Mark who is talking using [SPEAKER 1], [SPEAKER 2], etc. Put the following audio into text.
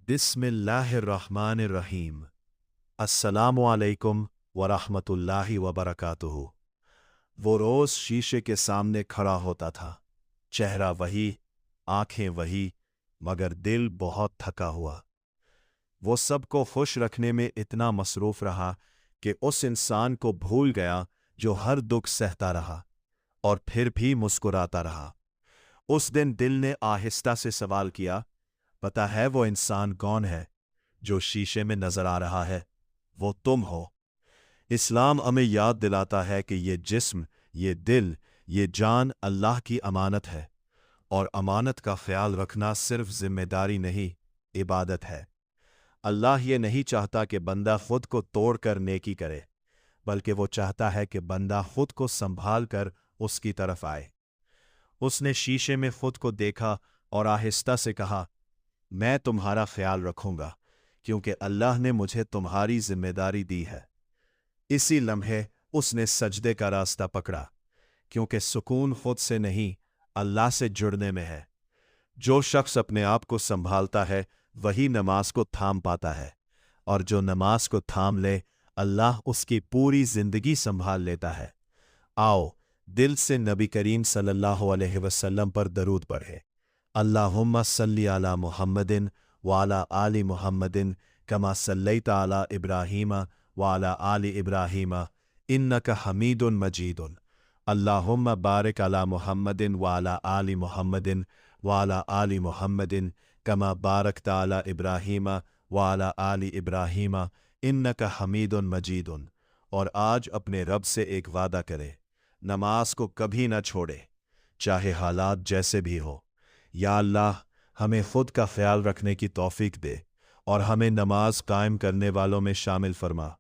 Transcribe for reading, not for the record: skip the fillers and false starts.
[SPEAKER 1] बिस्मिल्लाहिर्रहमानिर्रहीम। अस्सलामु अलैकुम वरहमतुल्लाहि वबरकातुहू। वो रोज़ शीशे के सामने खड़ा होता था, चेहरा वही, आंखें वही, मगर दिल बहुत थका हुआ। वो सबको खुश रखने में इतना मसरूफ़ रहा कि उस इंसान को भूल गया जो हर दुख सहता रहा और फिर भी मुस्कुराता रहा। उस दिन दिल ने आहिस्ता से सवाल किया, पता है वो इंसान कौन है जो शीशे में नजर आ रहा है? वो तुम हो। इस्लाम हमें याद दिलाता है कि ये जिस्म, ये दिल, ये जान अल्लाह की अमानत है, और अमानत का ख्याल रखना सिर्फ जिम्मेदारी नहीं, इबादत है। अल्लाह ये नहीं चाहता कि बंदा खुद को तोड़कर नेकी करे, बल्कि वो चाहता है कि बंदा खुद को संभाल कर उसकी तरफ आए। उसने शीशे में खुद को देखा और आहिस्ता से कहा, मैं तुम्हारा ख्याल रखूंगा, क्योंकि अल्लाह ने मुझे तुम्हारी जिम्मेदारी दी है। इसी लम्हे उसने सजदे का रास्ता पकड़ा, क्योंकि सुकून खुद से नहीं, अल्लाह से जुड़ने में है। जो शख्स अपने आप को संभालता है वही नमाज को थाम पाता है, और जो नमाज को थाम ले, अल्लाह उसकी पूरी जिंदगी संभाल लेता है। आओ दिल से नबी करीम सल्लल्लाहु अलैहि वसल्लम पर दरूद पढ़े। अल्लाहुम्मा सल्ली अला मुहम्मदिन व अला आलि मुहम्मदिन कमा सल्लैता अला इब्राहीमा व अला आलि इब्राहीमा इन्नका हमीदुन मजीदुन। अल्लाहुम्मा बारिक अला मुहम्मदिन व अला आलि मुहम्मदिन व अला आलि मुहम्मदिन कमा बारकता अला इब्राहीमा व अला आलि इब्राहीमा इन्नका हमीदुन मजीदुन। और आज अपने रब से एक वादा करे, नमाज को कभी न छोड़े, चाहे हालात जैसे भी हो। या अल्लाह, हमें खुद का ख्याल रखने की तौफीक दे और हमें नमाज कायम करने वालों में शामिल फरमा।